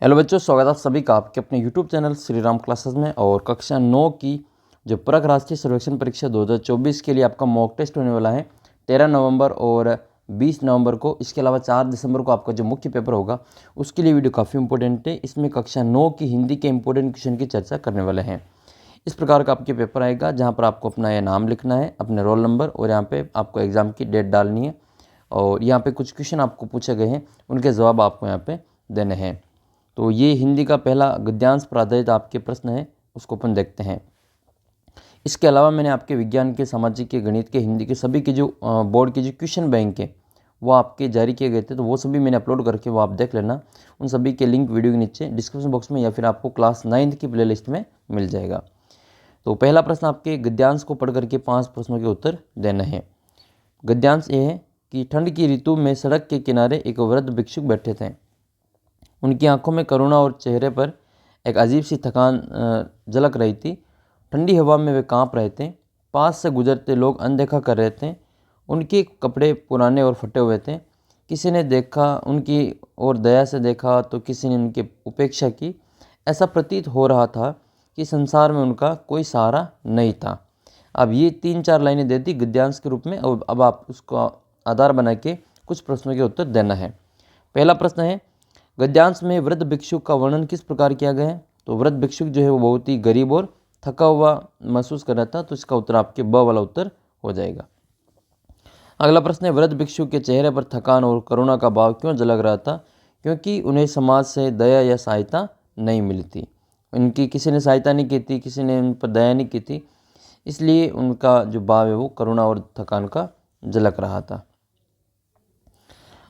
Hello बच्चों, स्वागत है आप सभी का आपके अपने YouTube channel Shri Ram classes में। और कक्षा 9 की जो पूरक राष्ट्रीय सर्वेक्षण परीक्षा 2024 के लिए आपका मॉक टेस्ट होने वाला है 13 नवंबर और 20 नवंबर को। इसके अलावा 4 दिसंबर को आपका जो मुख्य पेपर होगा उसके लिए वीडियो काफ़ी इंपॉर्टेंट है। इसमें कक्षा 9 की हिंदी के इंपॉर्टेंट क्वेश्चन की चर्चा करने वाले हैं। इस प्रकार का आपके पेपर आएगा जहाँ पर आपको अपना यह नाम लिखना है, अपने रोल नंबर, और यहाँ पर आपको एग्ज़ाम की डेट डालनी है। और यहाँ पर कुछ क्वेश्चन आपको पूछे गए हैं, उनके जवाब आपको यहाँ पर देने हैं। तो ये हिंदी का पहला गद्यांश पर आधारित आपके प्रश्न है, उसको अपन देखते हैं। इसके अलावा मैंने आपके विज्ञान के, सामाजिक के, गणित के, हिंदी के सभी के जो बोर्ड के जो क्वेश्चन बैंक है वो आपके जारी किए गए थे, तो वो सभी मैंने अपलोड करके वो आप देख लेना। उन सभी के लिंक वीडियो के नीचे डिस्क्रिप्शन बॉक्स में या फिर आपको क्लास 9 की प्लेलिस्ट में मिल जाएगा। तो पहला प्रश्न आपके गद्यांश को पढ़ करके 5 प्रश्नों के उत्तर देना है। गद्यांश ये है कि ठंड की ऋतु में सड़क के किनारे एक वृद्ध भिक्षुक बैठे थे। उनकी आंखों में करुणा और चेहरे पर एक अजीब सी थकान झलक रही थी। ठंडी हवा में वे कांप रहे थे। पास से गुजरते लोग अनदेखा कर रहे थे। उनके कपड़े पुराने और फटे हुए थे। किसी ने देखा उनकी और दया से देखा तो किसी ने उनकी उपेक्षा की। ऐसा प्रतीत हो रहा था कि संसार में उनका कोई सहारा नहीं था। अब ये 3-4 लाइनें दे दी गद्यांश के रूप में, और अब आप उसको आधार बना के कुछ प्रश्नों के उत्तर देना है। पहला प्रश्न है, गद्यांश में वृद्ध भिक्षुक का वर्णन किस प्रकार किया गया है? तो वृद्ध भिक्षुक जो है वो बहुत ही गरीब और थका हुआ महसूस कर रहा था, तो इसका उत्तर आपके ब वाला उत्तर हो जाएगा। अगला प्रश्न है, वृद्ध भिक्षुक के चेहरे पर थकान और करुणा का भाव क्यों झलक रहा था? क्योंकि उन्हें समाज से दया या सहायता नहीं मिली थी। उनकी किसी ने सहायता नहीं की थी, किसी ने उन पर दया नहीं की थी, इसलिए उनका जो भाव है वो करुणा और थकान का झलक रहा था।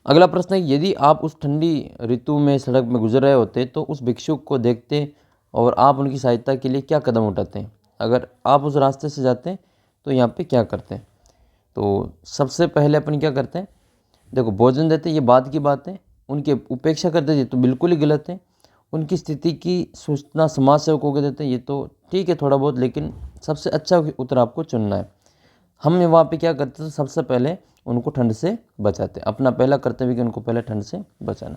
अगला प्रश्न है, यदि आप उस ठंडी ऋतु में सड़क में गुजर रहे होते तो उस भिक्षुक को देखते और आप उनकी सहायता के लिए क्या कदम उठाते हैं? अगर आप उस रास्ते से जाते हैं तो यहाँ पे क्या करते हैं? तो सबसे पहले अपन क्या करते हैं, देखो भोजन देते, ये बात की बात है। उनकी उपेक्षा करते थे तो बिल्कुल ही गलत है। उनकी स्थिति की सूचना समाज सेवकों को देते हैं, ये तो ठीक है थोड़ा बहुत, लेकिन सबसे अच्छा उत्तर आपको चुनना है। हम वहाँ पे क्या करते थे, सबसे पहले उनको ठंड से बचाते। अपना पहला कर्तव्य कि उनको पहले ठंड से बचाना।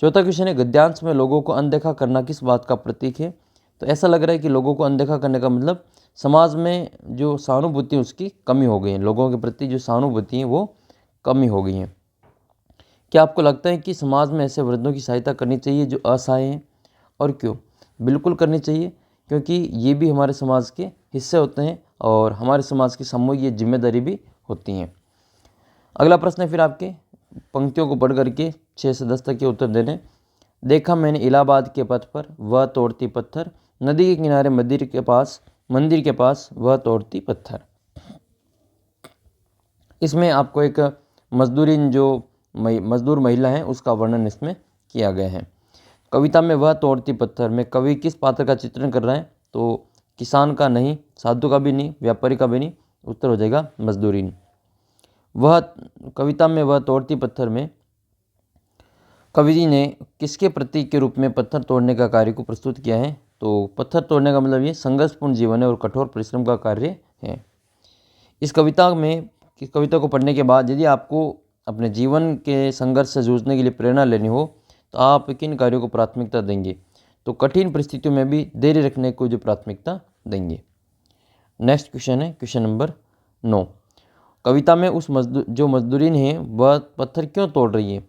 चौथा क्वेश्चन है, गद्यांश में लोगों को अनदेखा करना किस बात का प्रतीक है? तो ऐसा लग रहा है कि लोगों को अनदेखा करने का मतलब समाज में जो सहानुभूति उसकी कमी हो गई है, लोगों के प्रति जो सहानुभूति है वो कमी हो गई है। क्या आपको लगता है कि समाज में ऐसे वृद्धों की सहायता करनी चाहिए जो असहाय हैं, और क्यों? बिल्कुल करनी चाहिए, क्योंकि ये भी हमारे समाज के हिस्से होते हैं और हमारे समाज की सामूहिक ये जिम्मेदारी भी होती हैं। अगला प्रश्न है फिर आपके, पंक्तियों को पढ़ करके 6 से 10 तक के उत्तर देने। देखा मैंने इलाहाबाद के पथ पर वह तोड़ती पत्थर, नदी के किनारे मंदिर के पास वह तोड़ती पत्थर। इसमें आपको एक मजदूरीन जो मजदूर महिला है उसका वर्णन इसमें किया गया है। कविता में वह तोड़ती पत्थर में कवि किस पात्र का चित्रण कर रहा है? तो किसान का नहीं, साधु का भी नहीं, व्यापारी का भी नहीं, उत्तर हो जाएगा मजदूरीन। वह कविता में वह तोड़ती पत्थर में कवि जी ने किसके प्रतीक के रूप में पत्थर तोड़ने का कार्य को प्रस्तुत किया है? तो पत्थर तोड़ने का मतलब ये संघर्षपूर्ण जीवन है और कठोर परिश्रम का कार्य है। इस कविता को पढ़ने के बाद यदि आपको अपने जीवन के संघर्ष से जूझने के लिए प्रेरणा लेनी हो तो आप किन कार्यों को प्राथमिकता देंगे? तो कठिन परिस्थितियों में भी धैर्य रखने को जो प्राथमिकता देंगे। नेक्स्ट क्वेश्चन है क्वेश्चन नंबर 9। कविता में उस जो मजदूरीन है वह पत्थर क्यों तोड़ रही है?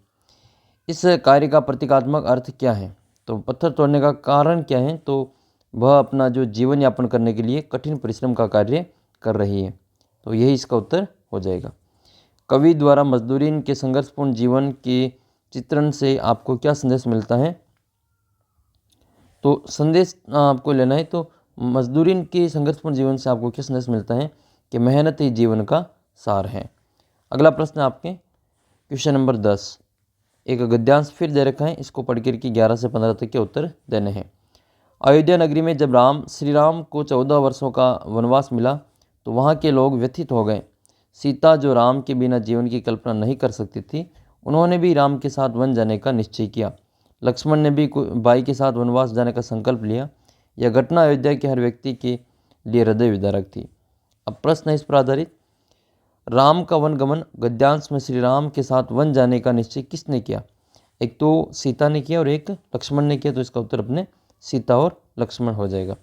इस कार्य का प्रतीकात्मक अर्थ क्या है? तो पत्थर तोड़ने का कारण क्या है? तो वह अपना जो जीवन यापन करने के लिए कठिन परिश्रम का कार्य कर रही है, तो यही इसका उत्तर हो जाएगा। कवि द्वारा मजदूरीन के संघर्षपूर्ण जीवन के चित्रण से आपको क्या संदेश मिलता है? तो संदेश आपको लेना है, तो मजदूरीन के संघर्षपूर्ण जीवन से आपको क्या संदेश मिलता है कि मेहनत ही जीवन का सार है। अगला प्रश्न आपके क्वेश्चन नंबर 10। एक गद्यांश फिर दे रखा है, इसको पढ़ कर के 11 से 15 तक के उत्तर देने हैं। अयोध्या नगरी में जब श्री राम को 14 वर्षों का वनवास मिला तो वहाँ के लोग व्यथित हो गए। सीता जो राम के बिना जीवन की कल्पना नहीं कर सकती थी, उन्होंने भी राम के साथ वन जाने का निश्चय किया। लक्ष्मण ने भी भाई के साथ वनवास जाने का संकल्प लिया। यह घटना अयोध्या के हर व्यक्ति के लिए हृदय विदारक थी। अब प्रश्न है इस पर आधारित, राम का वनगमन गद्यांश में श्री राम के साथ वन जाने का निश्चय किसने किया? एक तो सीता ने किया और एक लक्ष्मण ने किया, तो इसका उत्तर अपने सीता और लक्ष्मण हो जाएगा।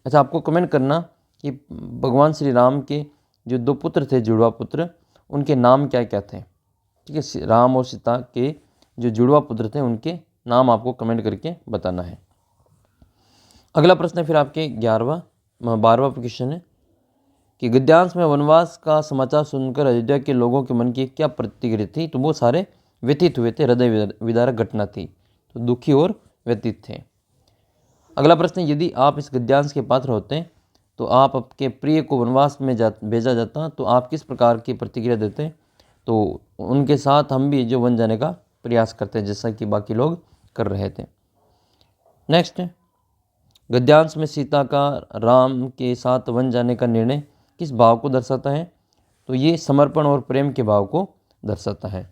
अच्छा, आपको कमेंट करना कि भगवान श्री राम के जो 2 पुत्र थे, जुड़वा पुत्र, उनके नाम क्या क्या थे। ठीक है, राम और सीता के जो जुड़वा पुत्र थे उनके नाम आपको कमेंट करके बताना है। अगला प्रश्न है फिर आपके 12वां क्वेश्चन है कि गद्यांश में वनवास का समाचार सुनकर अयोध्या के लोगों के मन की क्या प्रतिक्रिया थी। तो वो सारे व्यथित हुए थे, हृदय विदारक घटना थी, तो दुखी और व्यथित थे। अगला प्रश्न है यदि आप इस गद्यांश के पात्र होते तो आप आपके प्रिय को वनवास में भेजा जाता तो आप किस प्रकार की प्रतिक्रिया देते। तो उनके साथ हम भी जो वन जाने का प्रयास करते हैं, जैसा कि बाकी लोग कर रहे थे। नेक्स्ट, गद्यांश में सीता का राम के साथ वन जाने का निर्णय किस भाव को दर्शाता है। तो ये समर्पण और प्रेम के भाव को दर्शाता है।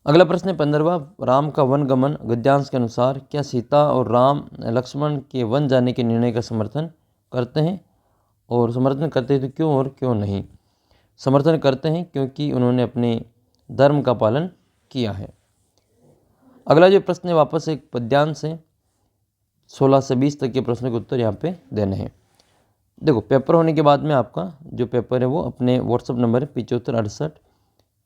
अगला प्रश्न है 15वां, राम का वन गमन गद्यांश के अनुसार क्या सीता और राम लक्ष्मण के वन जाने के निर्णय का समर्थन करते हैं, और समर्थन करते हैं तो क्यों और क्यों नहीं। समर्थन करते हैं क्योंकि उन्होंने अपने धर्म का पालन किया है। अगला जो प्रश्न है वापस एक पद्यांश है, 16 से 20 तक के प्रश्न के उत्तर यहाँ पे देने हैं। देखो, पेपर होने के बाद में आपका जो पेपर है वो अपने व्हाट्सअप नंबर 75 68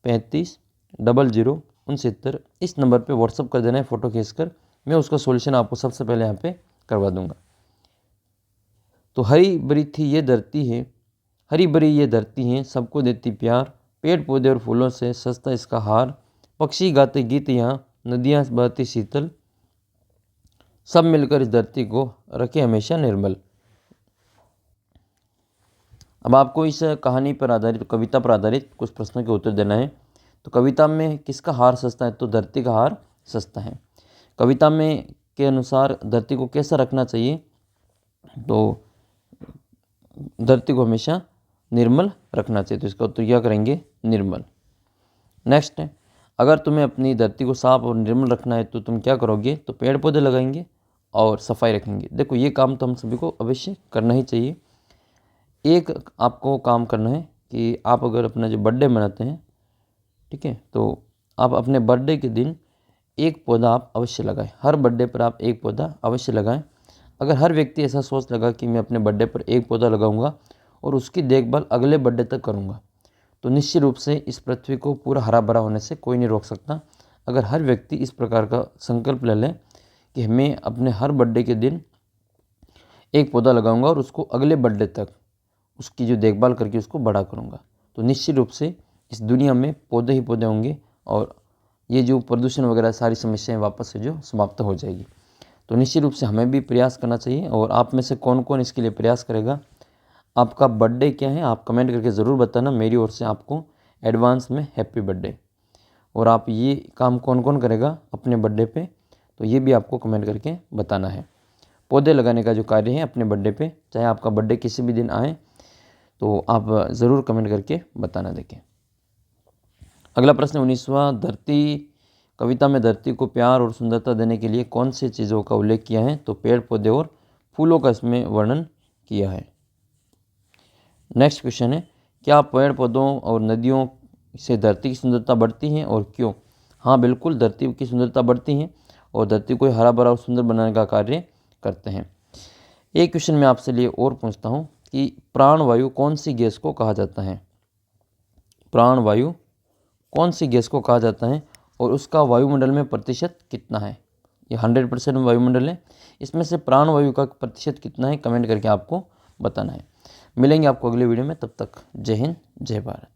35 00 69 इस नंबर पे व्हाट्सअप कर देना है फ़ोटो खींचकर। मैं उसका सॉल्यूशन आपको सबसे पहले यहाँ पे करवा दूंगा। तो हरी भरी थी ये धरती है, हरी भरी ये धरती है, सबको देती प्यार, पेड़ पौधे और फूलों से सजता इसका हार, पक्षी गाते गीत यहाँ, नदियाँ बहती शीतल, सब मिलकर इस धरती को रखे हमेशा निर्मल। अब आपको इस कहानी पर आधारित, कविता पर आधारित कुछ प्रश्नों के उत्तर देना है। तो कविता में किसका हार सस्ता है। तो धरती का हार सस्ता है। कविता में के अनुसार धरती को कैसा रखना चाहिए। तो धरती को हमेशा निर्मल रखना चाहिए। तो इसका उत्तर क्या करेंगे, निर्मल। नेक्स्ट है, अगर तुम्हें अपनी धरती को साफ और निर्मल रखना है तो तुम क्या करोगे। तो पेड़ पौधे लगाएंगे और सफाई रखेंगे। देखो, ये काम तो हम सभी को अवश्य करना ही चाहिए। एक आपको काम करना है कि आप अगर अपना जो बर्थडे मनाते हैं, ठीक है, तो आप अपने बर्थडे के दिन एक पौधा आप अवश्य लगाएं। हर बर्थडे पर आप एक पौधा अवश्य लगाएं। अगर हर व्यक्ति ऐसा सोच लगा कि मैं अपने बर्थडे पर एक पौधा लगाऊंगा और उसकी देखभाल अगले बर्थडे तक करूंगा, तो निश्चित रूप से इस पृथ्वी को पूरा हरा भरा होने से कोई नहीं रोक सकता। अगर हर व्यक्ति इस प्रकार का संकल्प ले लें कि मैं अपने हर बर्थडे के दिन एक पौधा लगाऊंगा और उसको अगले बर्थडे तक उसकी जो देखभाल करके उसको बड़ा करूंगा, तो निश्चित रूप से इस दुनिया में पौधे ही पौधे होंगे और ये जो प्रदूषण वगैरह सारी समस्याएं वापस से जो समाप्त हो जाएगी। तो निश्चित रूप से हमें भी प्रयास करना चाहिए। और आप में से कौन कौन इसके लिए प्रयास करेगा, आपका बर्थडे क्या है, आप कमेंट करके ज़रूर बताना। मेरी ओर से आपको एडवांस में हैप्पी बर्थडे। और आप ये काम कौन कौन करेगा अपने बर्थडे पे, तो ये भी आपको कमेंट करके बताना है। पौधे लगाने का जो कार्य है अपने बर्थडे पे, चाहे आपका बर्थडे किसी भी दिन आए, तो आप ज़रूर कमेंट करके बताना। देखें, अगला प्रश्न 19वां, धरती कविता में धरती को प्यार और सुंदरता देने के लिए कौन सी चीज़ों का उल्लेख किया है। तो पेड़ पौधे और फूलों का इसमें वर्णन किया है। नेक्स्ट क्वेश्चन है, क्या पेड़ पौधों और नदियों से धरती की सुंदरता बढ़ती है और क्यों। हाँ, बिल्कुल, धरती की सुंदरता बढ़ती है और धरती को हरा भरा और सुंदर बनाने का कार्य करते हैं। एक क्वेश्चन मैं आपसे लिए और पूछता हूँ कि प्राणवायु कौन सी गैस को कहा जाता है। प्राणवायु कौन सी गैस को कहा जाता है और उसका वायुमंडल में प्रतिशत कितना है। ये 100% वायुमंडल है, इसमें से प्राणवायु का प्रतिशत कितना है कमेंट करके आपको बताना है। मिलेंगे आपको अगले वीडियो में, तब तक जय हिंद जय भारत।